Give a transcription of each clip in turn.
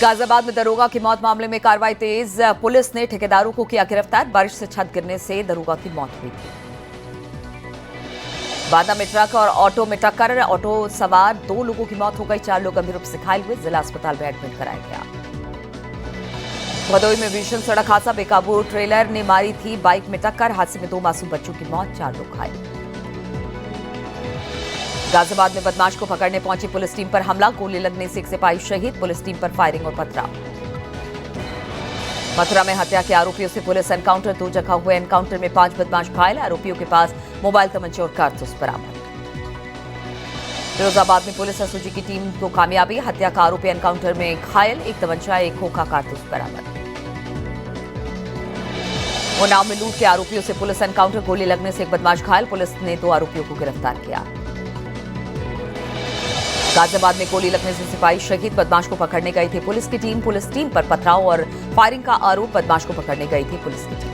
गाजियाबाद में दरोगा की मौत मामले में कार्रवाई तेज। पुलिस ने ठेकेदारों को किया गिरफ्तार। बारिश से छत गिरने से दरोगा की मौत हुई थी। बांदा में ट्रक और ऑटो में टक्कर, ऑटो सवार 2 लोगों की मौत हो गई, 4 लोग गंभीर रूप से घायल हुए, जिला अस्पताल में एडमिट कराया गया। भदोई में भीषण सड़क हादसा, बेकाबू ट्रेलर ने मारी थी बाइक में टक्कर, हादसे में 2 मासूम बच्चों की मौत, 4 लोग घायल। गाजियाबाद में बदमाश को पकड़ने पहुंची पुलिस टीम पर हमला, गोली लगने से एक सिपाही शहीद, पुलिस टीम पर फायरिंग और पथराव। मथुरा में हत्या के आरोपियों से पुलिस एनकाउंटर, 2 जगह हुए एनकाउंटर में 5 बदमाश घायल, आरोपियों के पास मोबाइल, तमंचे और कारतूस बरामद। फिरोजाबाद में पुलिस एसओजी की टीम को कामयाबी, हत्या का आरोपी एनकाउंटर में घायल, 1 तमंचा, 1 खोखा कारतूस बरामद। उन्नाव में लूट के आरोपियों से पुलिस एनकाउंटर, गोली लगने से 1 बदमाश घायल, पुलिस ने 2 आरोपियों को गिरफ्तार किया। गाजियाबाद में गोली लगने से सिपाही शहीद, बदमाश को पकड़ने गई थी पुलिस की टीम, पुलिस टीम पर पथराव और फायरिंग का आरोप, बदमाश को पकड़ने गई थी पुलिस की टीम।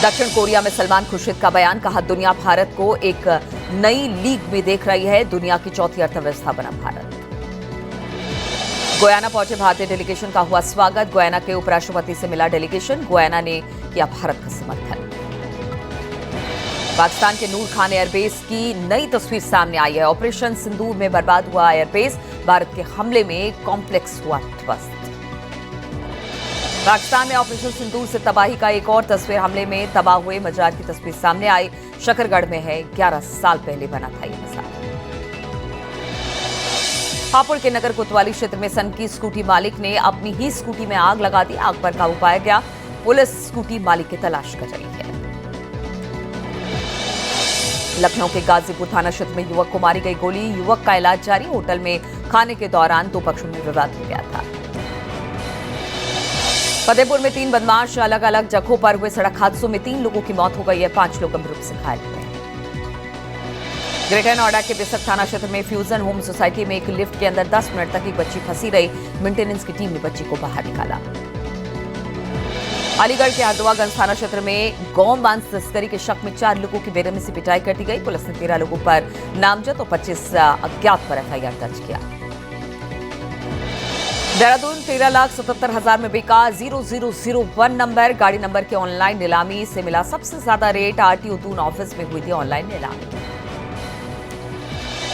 दक्षिण कोरिया में सलमान खुर्शीद का बयान, कहा दुनिया भारत को एक नई लीग में देख रही है, दुनिया की चौथी अर्थव्यवस्था बना भारत। गुयाना पहुंचे भारतीय डेलीगेशन का हुआ स्वागत, गुयाना के उपराष्ट्रपति से मिला डेलीगेशन, गुयाना ने किया भारत का समर्थन। पाकिस्तान के नूर खान एयरबेस की नई तस्वीर सामने आई है, ऑपरेशन सिंदूर में बर्बाद हुआ एयरबेस, भारत के हमले में कॉम्प्लेक्स हुआ ध्वस्त। पाकिस्तान में ऑपरेशन सिंदूर से तबाही का एक और तस्वीर, हमले में तबाह हुए मजार की तस्वीर सामने आई, शकरगढ़ में है, 11 साल पहले बना था ये मजार। हापुड़ के नगर कोतवाली क्षेत्र में सनकी स्कूटी मालिक ने अपनी ही स्कूटी में आग लगा दी, आग पर काबू पाया गया, पुलिस स्कूटी मालिक की तलाश कर रही है। लखनऊ के गाजीपुर थाना क्षेत्र में युवक को मारी गई गोली, युवक का इलाज जारी, होटल में खाने के दौरान 2 पक्षों में विवाद हो गया था। फतेहपुर में 3 बदमाश अलग अलग जगहों पर हुए सड़क हादसों में 3 लोगों की मौत हो गई है, 5 लोग गंभीर रूप से घायल हुए हैं। ग्रेटर नोएडा के बिसक थाना क्षेत्र में फ्यूजन होम सोसाइटी में एक लिफ्ट के अंदर 10 मिनट तक एक बच्ची फंसी रही, मेंटेनेंस की टीम ने बच्ची को बाहर निकाला। अलीगढ़ के हरदुआगंज थाना क्षेत्र में गौ मांस तस्करी के शक में 4 लोगों की बेरहमी से पिटाई कर दी गई, पुलिस ने 13 लोगों पर नामजद और 25 अज्ञात पर एफआईआर दर्ज किया। देहरादून 13,77,000 में बिका 0001 नंबर, गाड़ी नंबर के ऑनलाइन नीलामी से मिला सबसे ज्यादा रेट, आरटीओ दून ऑफिस में हुई थी ऑनलाइन नीलामी।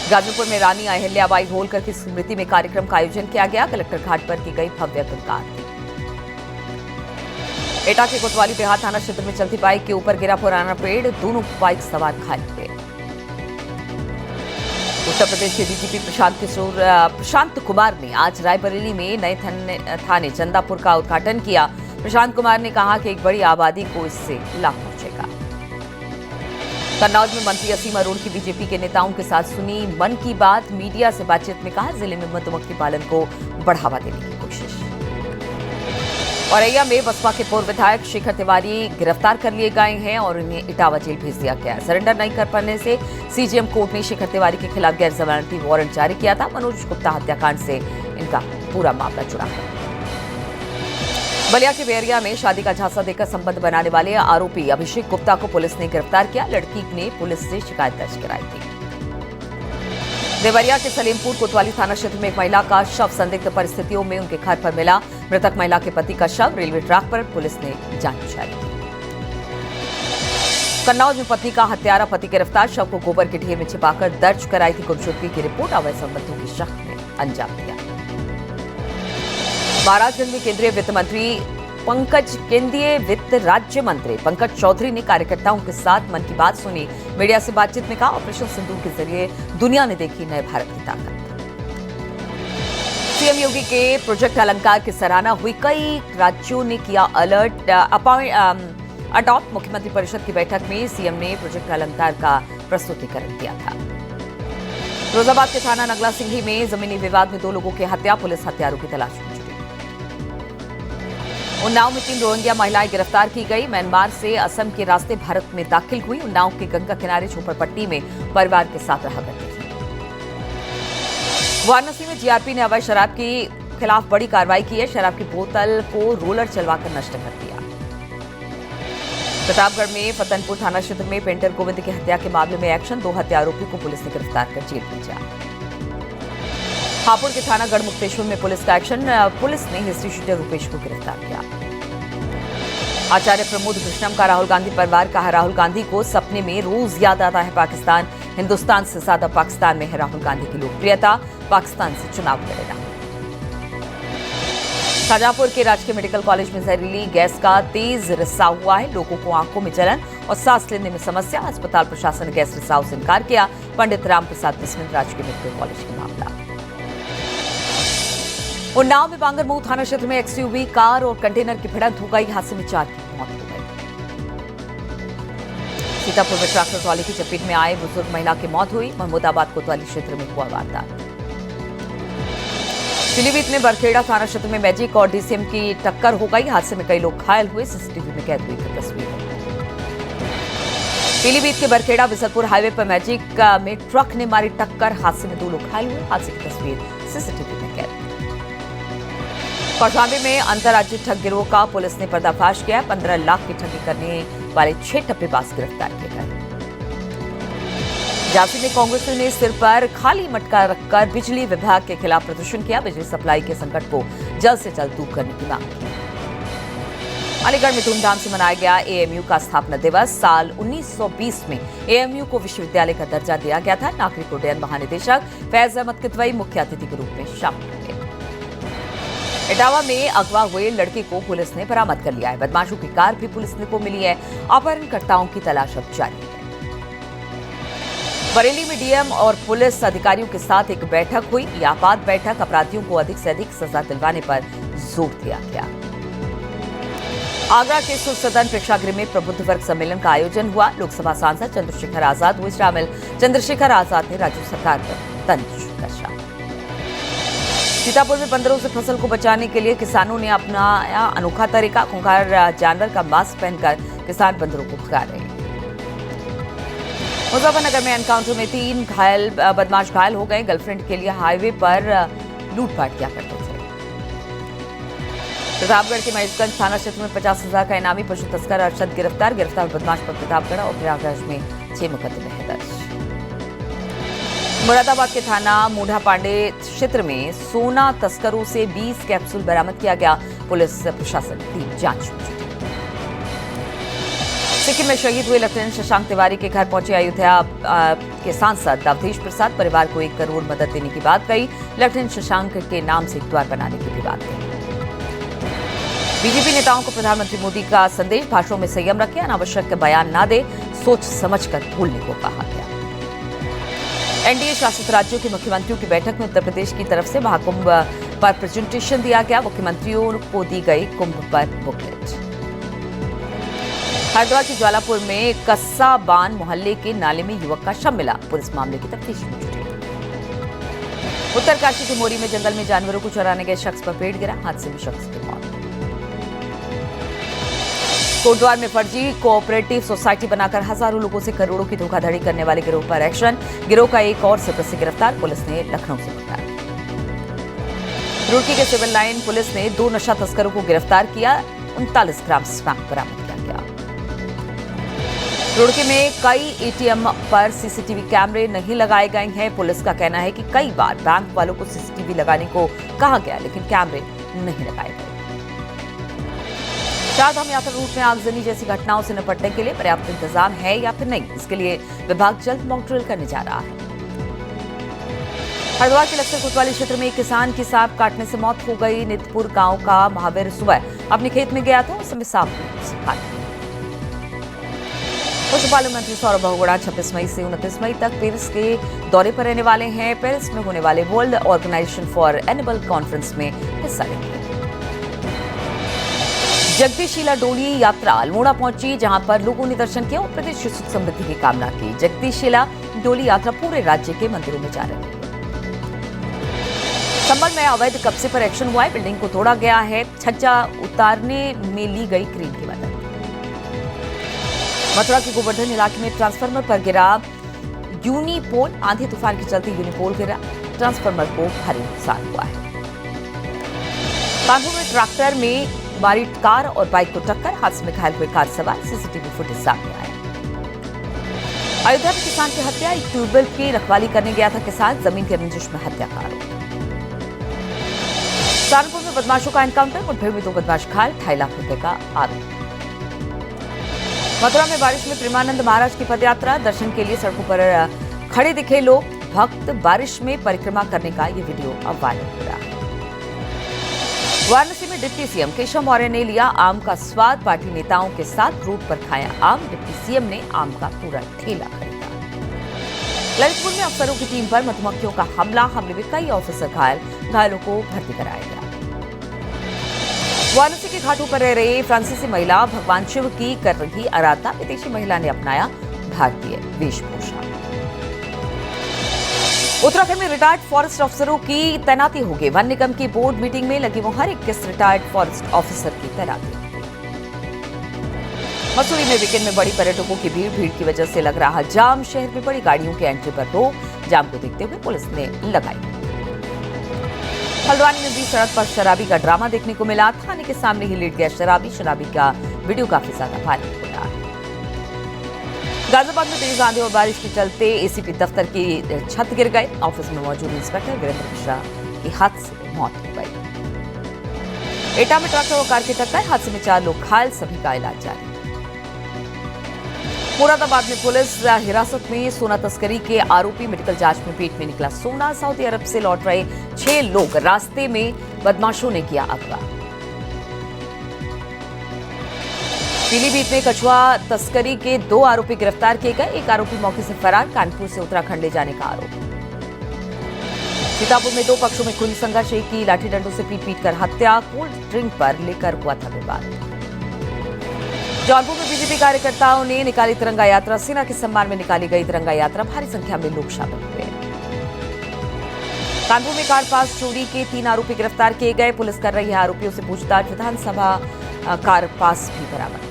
गाजीपुर में रानी अहिल्याबाई होलकर की स्मृति में कार्यक्रम का आयोजन किया गया, कलेक्टर घाट पर की गई भव्य कंकार। एटा के कोतवाली बिहार थाना क्षेत्र में चलती बाइक के ऊपर गिरा पुराना पेड़, दोनों बाइक सवार घायल हुए। उत्तर प्रदेश के डीजीपी प्रशांत कुमार ने आज रायबरेली में नए थाने चंदापुर का उद्घाटन किया। प्रशांत कुमार ने कहा कि एक बड़ी आबादी को इससे लाभ पहुंचेगा। कन्नौज में मंत्री असीम अरोड़ की बीजेपी के नेताओं के साथ सुनी मन की बात, मीडिया से बातचीत में कहा जिले में मधुमक्खी पालन को बढ़ावा देने की कोशिश। औरैया में बसपा के पूर्व विधायक शेखर तिवारी गिरफ्तार कर लिए गए हैं और उन्हें इटावा जेल भेज दिया गया है। सरेंडर नहीं कर पाने से सीजेएम कोर्ट ने शेखर तिवारी के खिलाफ गैर जमानती वारंट जारी किया था। मनोज गुप्ता हत्याकांड से इनका पूरा मामला जुड़ा है। बलिया के बेरिया में शादी का झांसा देकर संबंध बनाने वाले आरोपी अभिषेक गुप्ता को पुलिस ने गिरफ्तार किया, लड़की ने पुलिस से शिकायत दर्ज कराई थी। देवरिया के सलीमपुर कोतवाली थाना क्षेत्र में एक महिला का शव संदिग्ध परिस्थितियों में उनके घर पर मिला, मृतक महिला के पति का शव रेलवे ट्रैक पर, पुलिस ने जांच जारी की। कन्नौज में पत्नी का हत्यारा पति गिरफ्तार, शव को गोबर के ढेर में छिपाकर दर्ज कराई थी गुमशुदगी की रिपोर्ट, अवैध संबंधों की शक में अंजाम दिया। महाराजगंज में केंद्रीय वित्त राज्य मंत्री पंकज चौधरी ने कार्यकर्ताओं के साथ मन की बात सुनी, मीडिया से बातचीत में कहा ऑपरेशन सिंदूर के जरिए दुनिया ने देखी नए भारत की ताकत। सीएम योगी के प्रोजेक्ट अलंकार की सराहना हुई, कई राज्यों ने किया अलर्ट अडॉप्ट। मुख्यमंत्री परिषद की बैठक में सीएम ने प्रोजेक्ट अलंकार का प्रस्तुतिकरण किया था। फिरोजाबाद के थाना नगला सिंघी में जमीनी विवाद में 2 लोगों की हत्या, पुलिस हत्यारों की तलाश में जुटी। उन्नाव में 3 रोहिंग्या महिलाएं गिरफ्तार की गई, म्यांमार से असम के रास्ते भारत में दाखिल हुई, उन्नाव के गंगा किनारे झोपड़पट्टी में परिवार के साथ रहा करती थी। वाराणसी में जीआरपी ने अवैध शराब के खिलाफ बड़ी कार्रवाई की है, शराब की बोतल को रोलर चलवाकर नष्ट कर दिया। प्रतापगढ़ में फतनपुर थाना क्षेत्र में पेंटर गोविंद की हत्या के मामले में एक्शन, 2 हत्या आरोपी को पुलिस ने गिरफ्तार कर जेल भेजा। हापुड़ के थाना गढ़मुक्तेश्वर में पुलिस का एक्शन। पुलिस ने हिस्ट्री शीटर रुपेश को गिरफ्तार किया। आचार्य प्रमोद कृष्णम का राहुल गांधी परिवार कहा, राहुल गांधी को सपने में रोज याद आता है पाकिस्तान। हिंदुस्तान से ज्यादा पाकिस्तान में है राहुल गांधी की लोकप्रियता। पाकिस्तान से चुनाव लड़ेगा। शाहजहांपुर के राजकीय मेडिकल कॉलेज में जहरीली गैस का तेज रिसाव हुआ है। लोगों को आंखों में जलन और सांस लेने में समस्या। अस्पताल प्रशासन ने गैस रिसाव से इनकार किया। पंडित राम प्रसाद बिस्मिल राजकीय मेडिकल कॉलेज का मामला। उन्नाव में बांगरमऊ थाना क्षेत्र में एक्सयूवी कार और कंटेनर की भिड़ंत हो गई। हादसे में 4 की मौत हो गई। सीतापुर में ट्रैक्टर ट्रॉली की चपेट में आए बुजुर्ग महिला की मौत हुई। महमूदाबाद कोतवाली क्षेत्र में हुआ वारदात। पीलीभीत में बरखेड़ा थाना क्षेत्र में मैजिक और डीसीएम की टक्कर हो गई। हादसे में कई लोग घायल हुए। सीसीटीवी में कैद हुई तस्वीर। पीलीभीत के बरखेड़ा बिसलपुर हाईवे पर मैजिक में ट्रक ने मारी टक्कर। हादसे में 2 लोग घायल हुए। हादसे की तस्वीर सीसीटीवी में कैद। कौशाम्बी में अंतर्राज्यीय ठग गिरोह का पुलिस ने पर्दाफाश किया। 15 लाख की ठगी करने वाले 6 टप्पेबाज गिरफ्तार किए गए। झांसी में कांग्रेस ने सिर पर खाली मटका रखकर बिजली विभाग के खिलाफ प्रदर्शन किया। बिजली सप्लाई के संकट को जल्द से जल्द दूर करने की मांग की। अलीगढ़ में धूमधाम से मनाया गया एएमयू का स्थापना दिवस। साल 1920 में एएमयू को विश्वविद्यालय का दर्जा दिया गया था। नागरिक उड्डयन महानिदेशक फैज अहमद कितवई मुख्य अतिथि के रूप में शामिल हुए। इटावा में अगवा हुए लड़के को पुलिस ने बरामद कर लिया है। बदमाशों की कार भी पुलिस को मिली है। अपहरणकर्ताओं की तलाश अब जारी है। बरेली में डीएम और पुलिस अधिकारियों के साथ एक बैठक हुई। यह आपात बैठक अपराधियों को अधिक से अधिक सजा दिलवाने पर जोर दिया गया। आगरा के सुर सदन प्रेक्षागृह में प्रबुद्ध वर्ग सम्मेलन का आयोजन हुआ। लोकसभा सांसद चंद्रशेखर आजाद हुए शामिल। चंद्रशेखर आजाद ने राज्य सरकार पर तंज कसा। सीतापुर में बंदरों से फसल को बचाने के लिए किसानों ने अपनाया अनोखा तरीका। खूंखार जानवर का मास्क पहनकर किसान बंदरों को भगा रहे हैं। मुजफ्फरनगर में एनकाउंटर में 3 बदमाश घायल हो गए। गर्लफ्रेंड के लिए हाईवे पर लूटपाट किया करते थे। प्रतापगढ़ के महेशगंज थाना क्षेत्र में 50,000 का इनामी पशु तस्कर अरशद गिरफ्तार। बदमाश पर प्रतापगढ़ और प्रयागराज में 6 मुकदमे हैं दर्ज। मुरादाबाद के थाना मूढ़ा पांडे क्षेत्र में सोना तस्करों से 20 कैप्सूल बरामद किया गया। पुलिस प्रशासन टीम जांच में जुटी। सिक्किम में शहीद हुए लेफ्टिनेंट शशांक तिवारी के घर पहुंचे अयोध्या के सांसद अवधेश प्रसाद। परिवार को 1 करोड़ मदद देने की बात कही। लेफ्टिनेंट शशांक के नाम से एक द्वार बनाने की भी बात कही। बीजेपी नेताओं को प्रधानमंत्री मोदी का संदेश, भाषणों में संयम रखें, अनावश्यक बयान न दे, सोच समझकर बोलने को कहा गया। एनडीए शासित राज्यों के मुख्यमंत्रियों की बैठक में उत्तर प्रदेश की तरफ से महाकुंभ पर प्रेजेंटेशन दिया गया। मुख्यमंत्रियों को दी गई कुंभ पर बुकलेट। हरिद्वार के ज्वालापुर में कस्साबान मोहल्ले के नाले में युवक का शव मिला। पुलिस मामले की तफ्तीश में जुटी। उत्तरकाशी के मोरी में जंगल में जानवरों को चराने गए शख्स पर पेड़ गिरा। हादसे में शख्स की मौत। कोटद्वार में फर्जी कोऑपरेटिव सोसाइटी बनाकर हजारों लोगों से करोड़ों की धोखाधड़ी करने वाले गिरोह पर एक्शन। गिरोह का एक और सदस्य गिरफ्तार। पुलिस ने लखनऊ से पकड़ा। रुड़की के सिविल लाइन पुलिस ने 2 नशा तस्करों को गिरफ्तार किया। 39 ग्राम स्मैक बरामद किया गया। रुड़की में कई एटीएम पर सीसीटीवी कैमरे नहीं लगाए गए हैं। पुलिस का कहना है कि कई बार बैंक वालों को सीसीटीवी लगाने को कहा गया, लेकिन कैमरे नहीं लगाए गए। चारधाम यात्रा रूट में आगजनी जैसी घटनाओं से निपटने के लिए पर्याप्त इंतजाम है या फिर नहीं, इसके लिए विभाग जल्द मॉक ड्रिल करने जा रहा है। हरिद्वार के लक्सर कोतवाली क्षेत्र में एक किसान की सांप काटने से मौत हो गई। नितपुर गांव का महावीर सुबह अपने खेत में गया था। उस समय सांप ने उसे काट लिया। पशुपालन मंत्री सौरभ बहुगुणा 26 मई से 29 मई तक पेरिस के दौरे पर रहने वाले हैं। पेरिस में होने वाले World Organisation for Animal conference में हिस्सा लेंगे। जगदीशिला डोली यात्रा अल्मोड़ा पहुंची, जहां पर लोगों ने दर्शन किया और प्रदेश की सुख समृद्धि की कामना की। जगदीशिला डोली यात्रा पूरे राज्य के मंदिरों में जा रही है। संभल में अवैध कब्जे पर एक्शन हुआ है। बिल्डिंग को तोड़ा गया है। छज्जा उतारने में ली गई क्रेन की मदद। मथुरा के गोवर्धन इलाके में ट्रांसफार्मर पर गिरा यूनिपोल। आंधी तूफान के चलते यूनिपोल गिरा। ट्रांसफार्मर को भारी नुकसान हुआ है। कानपुर में ट्रैक्टर में मारी कार और बाइक को टक्कर। हादसे में घायल हुए कार सवार। सीसीटीवी फुटेज सामने आया। अयोध्या में किसान की हत्या। एक ट्यूबवेल की रखवाली करने गया था किसान, जमीन के रंजिश में हत्या का आरोप। कानपुर में बदमाशों का एनकाउंटर, मुठभेड़ में 2 बदमाश घायल, 2.5 लाख रुपए का आरोप। मथुरा में बारिश में प्रेमानंद महाराज की पदयात्रा, दर्शन के लिए सड़कों पर खड़े दिखे लोग, भक्त बारिश में परिक्रमा करने का ये वीडियो अब वायरल हो रहा है। वाराणसी में डिप्टी सीएम केशव मौर्य ने लिया आम का स्वाद, पार्टी नेताओं के साथ रूट पर खाया आम, डिप्टी सीएम ने आम का पूरा ठेला खरीदा। ललितपुर में अफसरों की टीम पर मधुमक्खियों का हमले में कई ऑफिसर घायल, घायलों को भर्ती कराया गया। वाराणसी के घाटों पर रह रही फ्रांसीसी महिला भगवान शिव की कर रही आराधना, विदेशी महिला ने अपनाया भारतीय वेशभूषा। उत्तराखंड में रिटायर्ड फॉरेस्ट अफसरों की तैनाती होगी, वन निगम की बोर्ड मीटिंग में लगी मुहर, 21 रिटायर्ड फॉरेस्ट ऑफिसर की तैनाती। मसूरी में वीकेंड में बड़ी पर्यटकों की भीड़ की वजह से लग रहा जाम, शहर में बड़ी गाड़ियों के एंट्री पर रोक, जाम को देखते हुए पुलिस ने लगाई। हल्द्वानी में भी सड़क पर शराबी का ड्रामा देखने को मिला, थाने के सामने ही लेट गया शराबी का वीडियो काफी ज्यादा वायरल हो रहा है। गाजियाबाद में तेज आंधी और बारिश के चलते एसीपी दफ्तर की छत गिर गई, ऑफिस में मौजूद इंस्पेक्टर वीरेंद्र मिश्रा की हादसे में मौत हो गई। एटा में ट्रक और कार की टक्कर, हादसे में 4 लोग घायल, सभी का इलाज जारी। मुरादाबाद में पुलिस हिरासत में सोना तस्करी के आरोपी, मेडिकल जांच में पेट में निकला सोना, सऊदी अरब से लौट रहे 6 लोग रास्ते में बदमाशों ने किया अगवा। पीलीभीत में कछुआ तस्करी के 2 आरोपी गिरफ्तार किए गए, एक आरोपी मौके से फरार, कानपुर से उत्तराखंड ले जाने का आरोप। सीतापुर में 2 पक्षों में खूनी संघर्ष, एक की लाठी डंडों से पीट कर हत्या, कोल्ड ड्रिंक पर लेकर हुआ था विवाद। जौनपुर में बीजेपी कार्यकर्ताओं ने निकाली तिरंगा यात्रा, सेना के सम्मान में निकाली गई तिरंगा यात्रा, भारी संख्या में लोग शामिल हुए। कानपुर में कार पास चोरी के 3 आरोपी गिरफ्तार किए गए, पुलिस कर रही है आरोपियों से पूछताछ, विधानसभा कार पास भी बरामद।